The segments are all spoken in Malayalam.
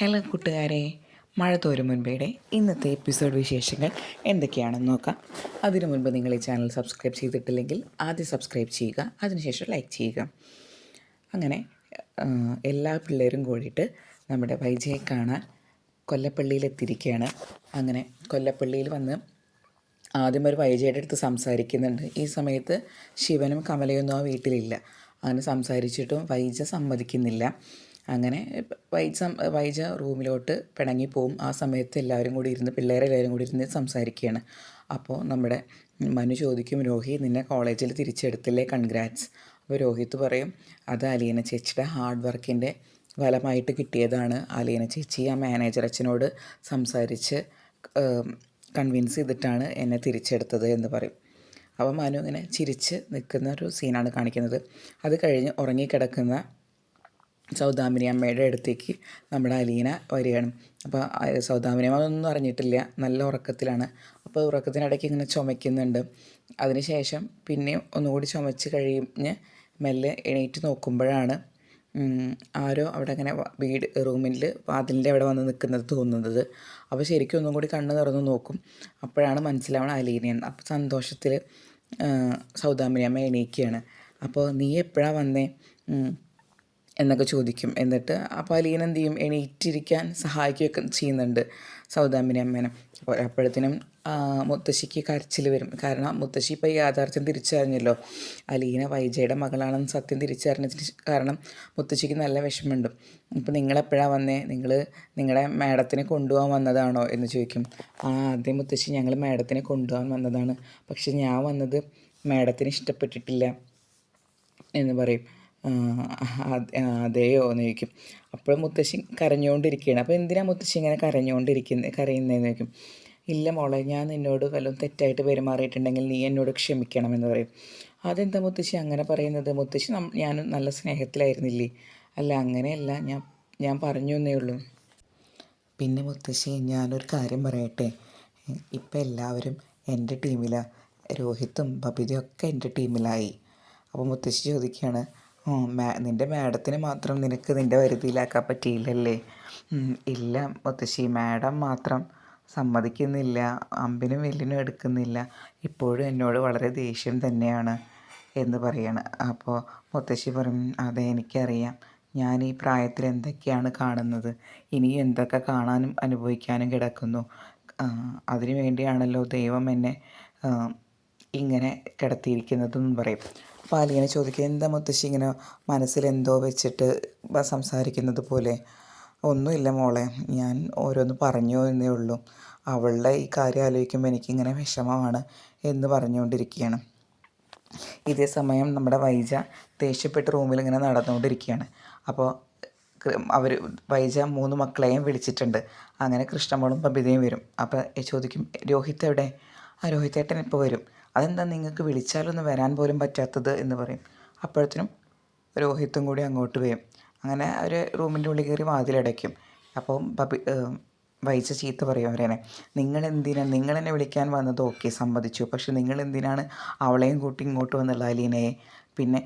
ഹലോ കൂട്ടുകാരെ, മഴ തോരും മുൻപേടെ ഇന്നത്തെ എപ്പിസോഡ് വിശേഷങ്ങൾ എന്തൊക്കെയാണെന്ന് നോക്കാം. അതിനു മുൻപ് നിങ്ങൾ ഈ ചാനൽ സബ്സ്ക്രൈബ് ചെയ്തിട്ടില്ലെങ്കിൽ ആദ്യം സബ്സ്ക്രൈബ് ചെയ്യുക, അതിനുശേഷം ലൈക്ക് ചെയ്യുക. അങ്ങനെ എല്ലാ പിള്ളേരും കൂടിയിട്ട് നമ്മുടെ വൈജയെ കാണാൻ കൊല്ലപ്പള്ളിയിലെത്തിയിരിക്കുകയാണ്. അങ്ങനെ കൊല്ലപ്പള്ളിയിൽ വന്ന് ആദ്യം ഒരു വൈജയുടെ അടുത്ത് സംസാരിക്കുന്നുണ്ട്. ഈ സമയത്ത് ശിവനും കമലയൊന്നും ആ വീട്ടിലില്ല. അങ്ങനെ സംസാരിച്ചിട്ടും വൈജ സമ്മതിക്കുന്നില്ല. അങ്ങനെ വൈജ റൂമിലോട്ട് പിണങ്ങിപ്പോവും. ആ സമയത്ത് എല്ലാവരും കൂടി ഇരുന്ന് പിള്ളേരെല്ലാവരും കൂടി ഇരുന്ന് സംസാരിക്കുകയാണ്. അപ്പോൾ നമ്മുടെ മനു ചോദിക്കും, രോഹിത് നിന്നെ കോളേജിൽ തിരിച്ചെടുത്തില്ലേ, കൺഗ്രാറ്റ്സ്. അപ്പോൾ രോഹിത് പറയും, അത് അലീന ചേച്ചിയുടെ ഹാർഡ് വർക്കിൻ്റെ ഫലമായിട്ട് കിട്ടിയതാണ്. അലീന ചേച്ചി ആ മാനേജർ അച്ഛനോട് സംസാരിച്ച് കൺവിൻസ് ചെയ്തിട്ടാണ് എന്നെ തിരിച്ചെടുത്തത് എന്ന് പറയും. അപ്പോൾ മനു ഇങ്ങനെ ചിരിച്ച് നിൽക്കുന്ന ഒരു സീനാണ് കാണിക്കുന്നത്. അത് കഴിഞ്ഞ് ഉറങ്ങിക്കിടക്കുന്ന സൗദാമിനി അമ്മയുടെ അടുത്തേക്ക് നമ്മുടെ അലീന വരികയാണ്. അപ്പോൾ സൗദാമിനി അമ്മ ഒന്നും അറിഞ്ഞിട്ടില്ല, നല്ല ഉറക്കത്തിലാണ്. അപ്പോൾ ഉറക്കത്തിനിടയ്ക്ക് ഇങ്ങനെ ചുമയ്ക്കുന്നുണ്ട്. അതിനുശേഷം പിന്നെ ഒന്നുകൂടി ചുമച്ച് കഴിഞ്ഞ് മെല്ലെ എണീറ്റ് നോക്കുമ്പോഴാണ് ആരോ അവിടെ അങ്ങനെ റൂമിൽ വാതിലിൻ്റെ അവിടെ വന്ന് നിൽക്കുന്നത് തോന്നുന്നത്. അപ്പോൾ ശരിക്കും ഒന്നും കൂടി കണ്ണ് തുറന്ന് നോക്കും. അപ്പോഴാണ് മനസ്സിലാവണം അലീനയെന്ന്. അപ്പോൾ സന്തോഷത്തിൽ സൗദാമിനി അമ്മ എണീക്കുകയാണ്. അപ്പോൾ നീ എപ്പോഴാണ് വന്നേ എന്നൊക്കെ ചോദിക്കും. എന്നിട്ട് അപ്പോൾ അലീന എന്ത് ചെയ്യും, എണീറ്റിരിക്കാൻ സഹായിക്കുകയൊക്കെ ചെയ്യുന്നുണ്ട് സൗദാമിനി അമ്മേനെ. അപ്പോൾ അപ്പോഴത്തേനും മുത്തശ്ശിക്ക് കരച്ചിൽ വരും. കാരണം മുത്തശ്ശി ഇപ്പോൾ ഈ യാഥാർത്ഥ്യം തിരിച്ചറിഞ്ഞല്ലോ, അലീന വൈജയുടെ മകളാണെന്ന് സത്യം തിരിച്ചറിഞ്ഞതിന് കാരണം മുത്തശ്ശിക്ക് നല്ല വിഷമമുണ്ട്. ഇപ്പോൾ നിങ്ങളെപ്പോഴാണ് വന്നേ, നിങ്ങളുടെ മാഡത്തിനെ കൊണ്ടുപോകാൻ വന്നതാണോ എന്ന് ചോദിക്കും. ആദ്യം മുത്തശ്ശി ഞങ്ങൾ മാഡത്തിനെ കൊണ്ടുപോകാൻ വന്നതാണ്, പക്ഷെ ഞാൻ വന്നത് മാഡത്തിന് ഇഷ്ടപ്പെട്ടിട്ടില്ല എന്ന് പറയും. അതെയോ എന്ന് ചോദിക്കും. അപ്പോൾ മുത്തശ്ശി കരഞ്ഞുകൊണ്ടിരിക്കുകയാണ്. അപ്പോൾ എന്തിനാണ് മുത്തശ്ശി ഇങ്ങനെ കരയുന്നതെന്ന് ചോദിക്കും. ഇല്ല മോളെ, ഞാൻ നിന്നോട് വല്ലതും തെറ്റായിട്ട് പെരുമാറിയിട്ടുണ്ടെങ്കിൽ നീ എന്നോട് ക്ഷമിക്കണമെന്ന് പറയും. അതെന്താ മുത്തശ്ശി അങ്ങനെ പറയുന്നത്, മുത്തശ്ശി ഞാൻ നല്ല സ്നേഹത്തിലായിരുന്നില്ലേ. അല്ല അങ്ങനെയല്ല, ഞാൻ പറഞ്ഞു എന്നേ ഉള്ളൂ. പിന്നെ മുത്തശ്ശി ഞാനൊരു കാര്യം പറയട്ടെ, ഇപ്പം എല്ലാവരും എൻ്റെ ടീമിലാണ്, രോഹിത്തും ബബിതയും ഒക്കെ എൻ്റെ ടീമിലായി. അപ്പോൾ മുത്തശ്ശി ചോദിക്കുകയാണ്, നിൻ്റെ മാഡത്തിന് മാത്രം നിനക്ക് നിൻ്റെ വരുതിയിലാക്കാൻ പറ്റിയില്ലല്ലേ. ഇല്ല മുത്തശ്ശി, മാഡം മാത്രം സമ്മതിക്കുന്നില്ല, അമ്പിനും വെല്ലിനും എടുക്കുന്നില്ല, ഇപ്പോഴും എന്നോട് വളരെ ദേഷ്യം തന്നെയാണ് എന്ന് പറയാണ്. അപ്പോൾ മുത്തശ്ശി പറയും, അതെ എനിക്കറിയാം, ഞാൻ ഈ പ്രായത്തിൽ എന്തൊക്കെയാണ് കാണുന്നത്, ഇനി എന്തൊക്കെ കാണാനും അനുഭവിക്കാനും കിടക്കുന്നു. അതിനു വേണ്ടിയാണല്ലോ ദൈവം എന്നെ ഇങ്ങനെ കിടത്തിയിരിക്കുന്നതെന്ന് പറയും. അപ്പോൾ അലീന ചോദിക്കുക, എന്താ മുത്തശ്ശി ഇങ്ങനെ മനസ്സിലെന്തോ വെച്ചിട്ട് സംസാരിക്കുന്നത് പോലെ. ഒന്നുമില്ല മോളെ, ഞാൻ ഓരോന്ന് പറഞ്ഞു എന്നേ ഉള്ളൂ, അവളുടെ ഈ കാര്യം ആലോചിക്കുമ്പോൾ എനിക്കിങ്ങനെ വിഷമമാണ് എന്ന് പറഞ്ഞുകൊണ്ടിരിക്കുകയാണ്. ഇതേ സമയം നമ്മുടെ വൈജ ദേഷ്യപ്പെട്ട് റൂമിൽ ഇങ്ങനെ നടന്നുകൊണ്ടിരിക്കുകയാണ്. അപ്പോൾ വൈജ 3 മക്കളെയും വിളിച്ചിട്ടുണ്ട്. അങ്ങനെ കൃഷ്ണമോളും ബബിതയും വരും. അപ്പോൾ ചോദിക്കും, രോഹിത് എവിടെ? രോഹിതേട്ടൻ ഇപ്പോൾ വരും. അതെന്താ നിങ്ങൾക്ക് വിളിച്ചാലൊന്നും വരാൻ പോലും പറ്റാത്തത് എന്ന് പറയും. അപ്പോഴത്തേനും രോഹിത്തും കൂടി അങ്ങോട്ട് വരും. അങ്ങനെ അവർ റൂമിൻ്റെ ഉള്ളിൽ കയറി വാതിലടയ്ക്കും. അപ്പോൾ വൈജ ചീത്ത പറയും അവരെന്നെ, നിങ്ങളെന്നെ വിളിക്കാൻ വന്നത് ഓക്കെ സമ്മതിച്ചു, പക്ഷെ നിങ്ങളെന്തിനാണ് അവളെയും കൂട്ടി ഇങ്ങോട്ട് വന്നുള്ള അലീനയെ. പിന്നെ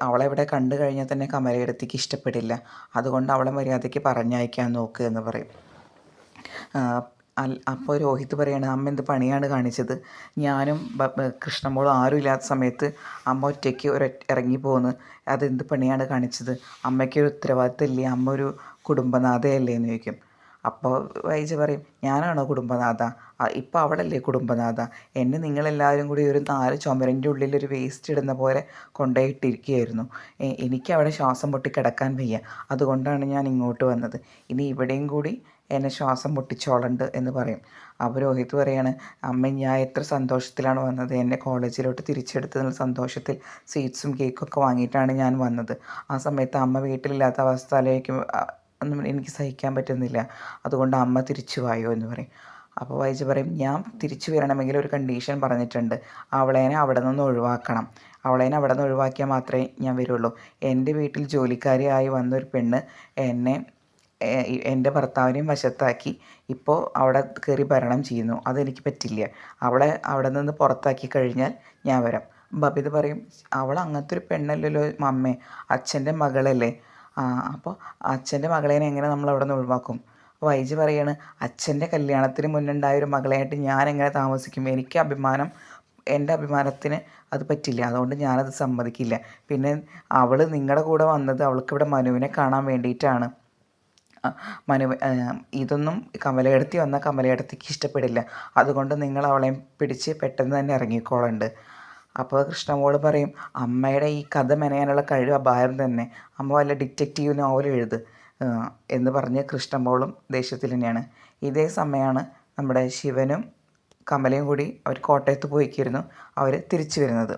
അവളെവിടെ കണ്ടു കഴിഞ്ഞാൽ തന്നെ കമലയിടത്തേക്ക് ഇഷ്ടപ്പെടില്ല, അതുകൊണ്ട് അവളെ മര്യാദയ്ക്ക് പറഞ്ഞയക്കാൻ നോക്കുക എന്ന് പറയും. അപ്പോൾ രോഹിത് പറയാണ്, അമ്മ എന്ത് പണിയാണ് കാണിച്ചത്, ഞാനും കൃഷ്ണമോളും ആരും ഇല്ലാത്ത സമയത്ത് അമ്മ ഒറ്റയ്ക്ക് ഇറങ്ങിപ്പോന്ന്, അതെന്ത് പണിയാണ് കാണിച്ചത്, അമ്മയ്ക്കൊരു ഉത്തരവാദിത്തം ഇല്ലേ, അമ്മ ഒരു കുടുംബനാഥയല്ലേ എന്ന് ചോദിക്കും. അപ്പോൾ വൈജ പറയും, ഞാനാണോ കുടുംബനാഥ, ഇപ്പോൾ അവളല്ലേ കുടുംബനാഥ, എന്നെ നിങ്ങളെല്ലാവരും കൂടി ഒരു 4 ചുമരിൻ്റെ ഉള്ളിൽ ഒരു വേസ്റ്റ് ഇടുന്ന പോലെ കൊണ്ടുപോയിട്ടിരിക്കുകയായിരുന്നു, എനിക്ക് അവിടെ ശ്വാസം പൊട്ടി കിടക്കാൻ വയ്യ, അതുകൊണ്ടാണ് ഞാൻ ഇങ്ങോട്ട് വന്നത്, ഇനി ഇവിടെയും കൂടി എന്നെ ശ്വാസം പൊട്ടിച്ചോളണ്ട് എന്ന് പറയും. അപ്പോൾ രോഹിത് പറയാണ്, അമ്മ ഞാൻ എത്ര സന്തോഷത്തിലാണ് വന്നത്, എന്നെ കോളേജിലോട്ട് തിരിച്ചെടുത്തതിനുള്ള സന്തോഷത്തിൽ സ്വീറ്റ്സും കേക്കൊക്കെ വാങ്ങിയിട്ടാണ് ഞാൻ വന്നത്, ആ സമയത്ത് അമ്മ വീട്ടിലില്ലാത്ത അവസ്ഥ ആലോചിക്കുമ്പോൾ ഒന്നും എനിക്ക് സഹിക്കാൻ പറ്റുന്നില്ല, അതുകൊണ്ട് അമ്മ തിരിച്ചു വായോ എന്ന് പറയും. അപ്പോൾ വൈജ പറയും, ഞാൻ തിരിച്ചു വരണമെങ്കിൽ ഒരു കണ്ടീഷൻ പറഞ്ഞിട്ടുണ്ട്, അവളേനെ അവിടെ നിന്ന് ഒഴിവാക്കണം, അവളേനെ അവിടെ നിന്ന് ഒഴിവാക്കിയാൽ മാത്രമേ ഞാൻ വരുള്ളൂ, എൻ്റെ വീട്ടിൽ ജോലിക്കാരിയായി വന്നൊരു പെണ്ണ് എൻ്റെ ഭർത്താവിനെയും വശത്താക്കി ഇപ്പോൾ അവിടെ കയറി ഭരണം ചെയ്യുന്നു, അതെനിക്ക് പറ്റില്ല, അവളെ അവിടെ നിന്ന് പുറത്താക്കി കഴിഞ്ഞാൽ ഞാൻ വരാം. ബബിത പറയും, അവൾ അങ്ങനത്തെ ഒരു പെണ്ണല്ലല്ലോ അമ്മേ, അച്ഛൻ്റെ മകളല്ലേ, അപ്പോൾ അച്ഛൻ്റെ മകളേനെ എങ്ങനെ നമ്മൾ അവിടെ നിന്ന് ഒഴിവാക്കും? അപ്പോൾ വൈജി പറയാണ്, അച്ഛൻ്റെ കല്യാണത്തിന് മുന്നുണ്ടായ ഒരു മകളായിട്ട് ഞാൻ എങ്ങനെ താമസിക്കും? എനിക്ക് അഭിമാനം, എൻ്റെ അഭിമാനത്തിന് അത് പറ്റില്ല, അതുകൊണ്ട് ഞാനത് സമ്മതിക്കില്ല. പിന്നെ അവൾ നിങ്ങളുടെ കൂടെ വന്നത് അവൾക്കിവിടെ മനുവിനെ കാണാൻ വേണ്ടിയിട്ടാണ്. മനു ഇതൊന്നും കമലയെടുത്തി വന്നാൽ കമലയെടുത്തിക്ക് ഇഷ്ടപ്പെടില്ല, അതുകൊണ്ട് നിങ്ങൾ അവളെ പിടിച്ച് പെട്ടെന്ന് തന്നെ ഇറങ്ങിക്കോളുണ്ട്. അപ്പോൾ കൃഷ്ണമോൾ പറയും, അമ്മയുടെ ഈ കഥ മെനയാനുള്ള കഴിവ് അപാരം തന്നെ, അമ്മ വല്ല ഡിറ്റക്റ്റീവ് നോവൽ എഴുത് എന്ന് പറഞ്ഞ് കൃഷ്ണമോളും ദേഷ്യത്തിൽ തന്നെയാണ്. ഇതേ സമയമാണ് നമ്മുടെ ശിവനും കമലയും കൂടി അവർ കോട്ടയത്ത് പോയിക്കിരുന്നു അവർ തിരിച്ചു വരുന്നത്.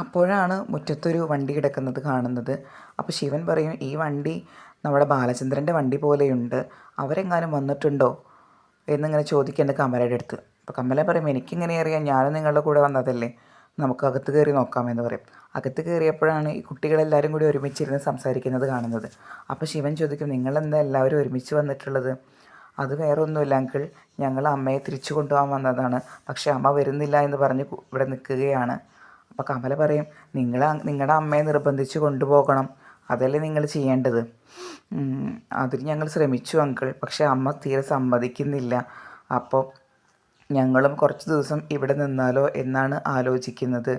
അപ്പോഴാണ് മുറ്റത്തൊരു വണ്ടി കിടക്കുന്നത് കാണുന്നത്. അപ്പോൾ ശിവൻ പറയും, ഈ വണ്ടി നമ്മുടെ ബാലചന്ദ്രൻ്റെ വണ്ടി പോലെയുണ്ട്, അവരെങ്ങാനും വന്നിട്ടുണ്ടോ എന്നിങ്ങനെ ചോദിക്കേണ്ട കമലയുടെ അടുത്ത്. അപ്പോൾ കമല പറയും, എനിക്കിങ്ങനെ അറിയാം, ഞാനും നിങ്ങളുടെ കൂടെ വന്നതല്ലേ, നമുക്ക് അകത്ത് കയറി നോക്കാമെന്ന് പറയും. അകത്ത് കയറിയപ്പോഴാണ് ഈ കുട്ടികളെല്ലാവരും കൂടി ഒരുമിച്ചിരുന്ന് സംസാരിക്കുന്നത് കാണുന്നത്. അപ്പോൾ ശിവൻ ചോദിക്കും, നിങ്ങളെന്താ എല്ലാവരും ഒരുമിച്ച് വന്നിട്ടുള്ളത്? അത് വേറെ ഒന്നുമില്ല അങ്കിൾ, ഞങ്ങൾ അമ്മയെ തിരിച്ചു കൊണ്ടുപോകാൻ വന്നതാണ്, പക്ഷേ അമ്മ വരുന്നില്ല എന്ന് പറഞ്ഞ് ഇവിടെ നിൽക്കുകയാണ്. അപ്പോൾ കമല പറയും, നിങ്ങളുടെ അമ്മയെ നിർബന്ധിച്ച് കൊണ്ടുപോകണം, അതല്ലേ നിങ്ങൾ ചെയ്യേണ്ടത്. അതിന് ഞങ്ങൾ ശ്രമിച്ചു അങ്കിൾ, പക്ഷേ അമ്മ തീരെ സമ്മതിക്കുന്നില്ല. അപ്പോൾ ഞങ്ങളും കുറച്ച് ദിവസം ഇവിടെ നിന്നാലോ എന്നാണ് ആലോചിക്കുന്നത്.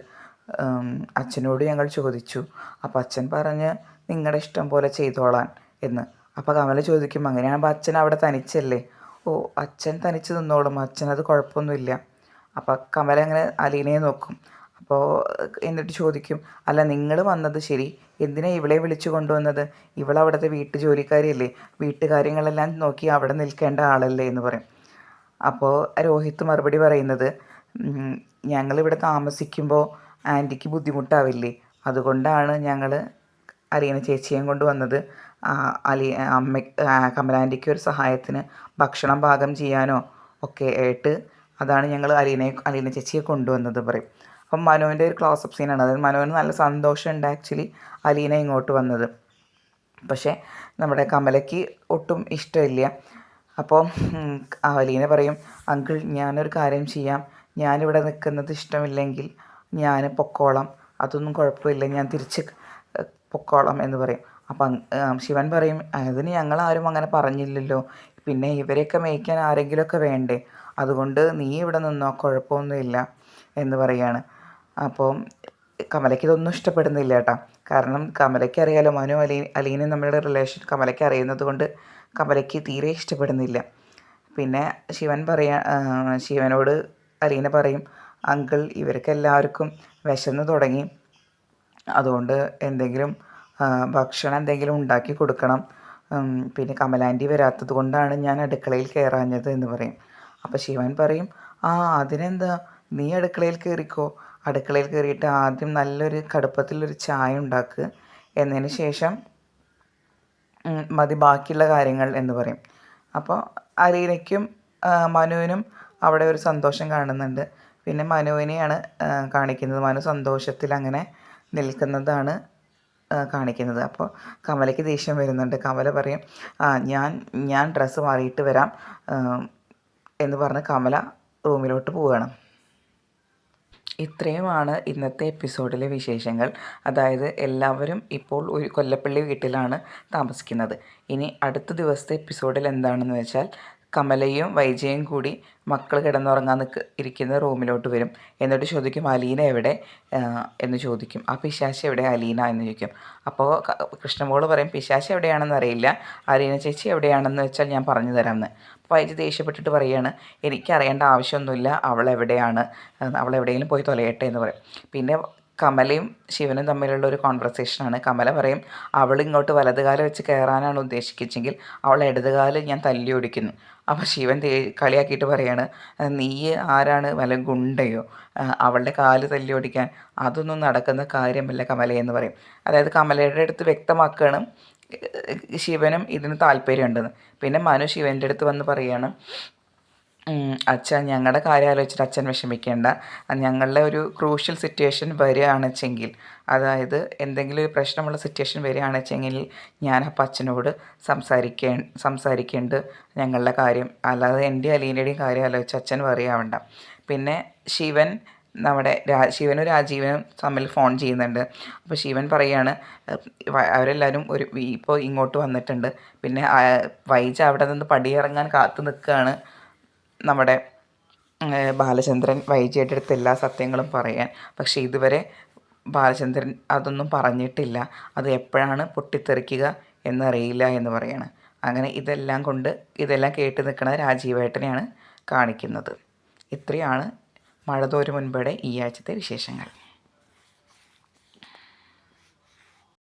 അച്ഛനോട് ഞങ്ങൾ ചോദിച്ചു, അപ്പോൾ അച്ഛൻ പറഞ്ഞ് നിങ്ങളുടെ ഇഷ്ടം പോലെ ചെയ്തോളാൻ എന്ന്. അപ്പോൾ കമല ചോദിക്കും, അങ്ങനെയാകുമ്പോൾ അച്ഛൻ അവിടെ തനിച്ചല്ലേ? ഓ, അച്ഛൻ തനിച്ച് നിന്നോളും, അച്ഛനത് കുഴപ്പമൊന്നുമില്ല. അപ്പോൾ കമല അങ്ങനെ അലീനയെ നോക്കും. അപ്പോൾ എന്നിട്ട് ചോദിക്കും, അല്ല നിങ്ങൾ വന്നത് ശരി, എന്തിനാണ് ഇവളെ വിളിച്ചു കൊണ്ടുവന്നത്? ഇവളവിടുത്തെ വീട്ടു ജോലിക്കാരിയല്ലേ, വീട്ടുകാര്യങ്ങളെല്ലാം നോക്കി അവിടെ നിൽക്കേണ്ട ആളല്ലേ എന്ന് പറയും. അപ്പോൾ രോഹിത്ത് മറുപടി പറയുന്നത്, ഞങ്ങളിവിടെ താമസിക്കുമ്പോൾ ആൻറ്റിക്ക് ബുദ്ധിമുട്ടാവില്ലേ, അതുകൊണ്ടാണ് ഞങ്ങൾ അലീന ചേച്ചിയും കൊണ്ട് വന്നത്. കമലാൻറ്റിക്ക് ഒരു സഹായത്തിന് ഭക്ഷണം പാകം ചെയ്യാനോ ഒക്കെ ആയിട്ട് അതാണ് ഞങ്ങൾ അലീന ചേച്ചിയെ കൊണ്ടുവന്നത് പറയും. അപ്പം മനുവിൻ്റെ ഒരു ക്ലോസപ്പ് സീനാണ്. അതായത് മനുവിന് നല്ല സന്തോഷമുണ്ട് ആക്ച്വലി അലീന ഇങ്ങോട്ട് വന്നത്, പക്ഷേ നമ്മുടെ കമലയ്ക്ക് ഒട്ടും ഇഷ്ടമില്ല. അപ്പോൾ അലീന പറയും, അങ്കിൾ ഞാനൊരു കാര്യം ചെയ്യാം, ഞാനിവിടെ നിൽക്കുന്നത് ഇഷ്ടമില്ലെങ്കിൽ ഞാൻ പൊക്കോളാം, അതൊന്നും കുഴപ്പമില്ല, ഞാൻ തിരിച്ച് പൊക്കോളാം എന്ന് പറയും. അപ്പം ശിവൻ പറയും, അതിന് ഞങ്ങളാരും അങ്ങനെ പറഞ്ഞില്ലല്ലോ, പിന്നെ ഇവരെയൊക്കെ മേയ്ക്കാൻ ആരെങ്കിലുമൊക്കെ വേണ്ടേ, അതുകൊണ്ട് നീ ഇവിടെ നിന്നോ, കുഴപ്പമൊന്നുമില്ല എന്ന് പറയുകയാണ്. അപ്പോൾ കമലയ്ക്ക് ഇതൊന്നും ഇഷ്ടപ്പെടുന്നില്ല കേട്ടോ, കാരണം കമലയ്ക്ക് അറിയാലോ മനു അലീനയും നമ്മളുടെ റിലേഷൻ കമലയ്ക്ക് അറിയുന്നത് കൊണ്ട് കമലയ്ക്ക് തീരെ ഇഷ്ടപ്പെടുന്നില്ല. പിന്നെ ശിവനോട് അലീന പറയും, അങ്കിൾ ഇവർക്ക് എല്ലാവർക്കും വിശന്ന് തുടങ്ങി, അതുകൊണ്ട് എന്തെങ്കിലും ഭക്ഷണം എന്തെങ്കിലും ഉണ്ടാക്കി കൊടുക്കണം, പിന്നെ കമലാൻറ്റി വരാത്തത് കൊണ്ടാണ് ഞാൻ അടുക്കളയിൽ കയറാഞ്ഞത് എന്ന് പറയും. അപ്പോൾ ശിവൻ പറയും, അതിനെന്താ, നീ അടുക്കളയിൽ കയറിക്കോ, അടുക്കളയിൽ കയറിയിട്ട് ആദ്യം നല്ലൊരു കടുപ്പത്തിലൊരു ചായ ഉണ്ടാക്കുക, എന്നതിന് ശേഷം മതി ബാക്കിയുള്ള കാര്യങ്ങൾ എന്ന് പറയും. അപ്പോൾ അലീനയ്ക്കും മനുവിനും അവിടെ ഒരു സന്തോഷം കാണുന്നുണ്ട്. പിന്നെ മനുവിനെയാണ് കാണിക്കുന്നത്, മനു സന്തോഷത്തിൽ അങ്ങനെ നിൽക്കുന്നതാണ് കാണിക്കുന്നത്. അപ്പോൾ കമലയ്ക്ക് ദേഷ്യം വരുന്നുണ്ട്. കമല പറയും, ഞാൻ ഡ്രസ്സ് മാറിയിട്ട് വരാം എന്ന് പറഞ്ഞ് കമല റൂമിലോട്ട് പോവുകയാണ്. ഇത്രയുമാണ് ഇന്നത്തെ എപ്പിസോഡിലെ വിശേഷങ്ങൾ. അതായത് എല്ലാവരും ഇപ്പോൾ ഒരു കൊല്ലപ്പള്ളി വീട്ടിലാണ് താമസിക്കുന്നത്. ഇനി അടുത്ത ദിവസത്തെ എപ്പിസോഡിൽ എന്താണെന്ന് വെച്ചാൽ കമലയും വൈജയും കൂടി മക്കൾ കിടന്നുറങ്ങാൻ ഇരിക്കുന്ന റൂമിലോട്ട് വരും. എന്നിട്ട് ചോദിക്കും, അലീന എവിടെ എന്ന് ചോദിക്കും. ആ പിശാചി എവിടെ അലീന എന്ന് ചോദിക്കും. അപ്പോൾ കൃഷ്ണമോൾ പറയും, പിശാചി എവിടെയാണെന്ന് അറിയില്ല, അലീന ചേച്ചി എവിടെയാണെന്ന് വെച്ചാൽ ഞാൻ പറഞ്ഞു തരാമെന്ന്. അപ്പോൾ വൈജി ദേഷ്യപ്പെട്ടിട്ട് പറയുകയാണ്, എനിക്കറിയേണ്ട ആവശ്യമൊന്നുമില്ല, അവളെവിടെയാണ്, അവളെവിടെയെങ്കിലും പോയി തൊലയട്ടെ എന്ന് പറയും. പിന്നെ കമലയും ശിവനും തമ്മിലുള്ള ഒരു കോൺവെർസേഷനാണ്. കമല പറയും, അവൾ ഇങ്ങോട്ട് വലതുകാലം വെച്ച് കയറാനാണ് ഉദ്ദേശിച്ചെങ്കിൽ അവൾ ഇടതുകാലം ഞാൻ തല്ലി ഓടിക്കുന്നു. അപ്പോൾ ശിവൻ കളിയാക്കിയിട്ട് പറയാണ്, നീ ആരാണ്, വല്ല ഗുണ്ടയോ, അവളുടെ കാല് തല്ലി ഓടിക്കാൻ, അതൊന്നും നടക്കുന്ന കാര്യമല്ല കമലയെന്ന് പറയും. അതായത് കമലയുടെ അടുത്ത് വ്യക്തമാക്കുകയാണ് ശിവനും ഇതിന് താല്പര്യമുണ്ടെന്ന്. പിന്നെ മനു ശിവൻ്റെ അടുത്ത് വന്ന് പറയുകയാണ്, അച്ഛൻ ഞങ്ങളുടെ കാര്യം ആലോചിച്ചിട്ട് അച്ഛൻ വിഷമിക്കേണ്ട, ഞങ്ങളുടെ ഒരു ക്രൂഷ്യൽ സിറ്റുവേഷൻ വരികയാണെച്ചെങ്കിൽ, അതായത് എന്തെങ്കിലും ഒരു പ്രശ്നമുള്ള സിറ്റുവേഷൻ വരികയാണെച്ചെങ്കിൽ ഞാൻ അപ്പം അച്ഛനോട് സംസാരിക്കേണ്ട ഞങ്ങളുടെ കാര്യം, അല്ലാതെ എൻ്റെ അലീനയുടെയും കാര്യം ആലോചിച്ച് അച്ഛൻ വറിയാവണ്ട. പിന്നെ ശിവൻ നമ്മുടെ ശിവനും രാജീവനും തമ്മിൽ ഫോൺ ചെയ്യുന്നുണ്ട്. അപ്പോൾ ശിവൻ പറയാണ് അവരെല്ലാവരും ഇപ്പോൾ ഇങ്ങോട്ട് വന്നിട്ടുണ്ട്. പിന്നെ വൈജ അവിടെ നിന്ന് പടിയിറങ്ങാൻ കാത്തു നിൽക്കുകയാണ് നമ്മുടെ ബാലചന്ദ്രൻ വൈജയുടെ അടുത്ത് എല്ലാ സത്യങ്ങളും പറയാൻ. പക്ഷേ ഇതുവരെ ബാലചന്ദ്രൻ അതൊന്നും പറഞ്ഞിട്ടില്ല. അത് എപ്പോഴാണ് പൊട്ടിത്തെറിക്കുക എന്നറിയില്ല എന്ന് പറയാണ്. അങ്ങനെ ഇതെല്ലാം കേട്ട് നിൽക്കുന്ന രാജീവേട്ടനെയാണ് കാണിക്കുന്നത്. ഇത്രയാണ് മഴ തോരും മുൻപയുടെ ഈ ആഴ്ചത്തെ വിശേഷങ്ങൾ.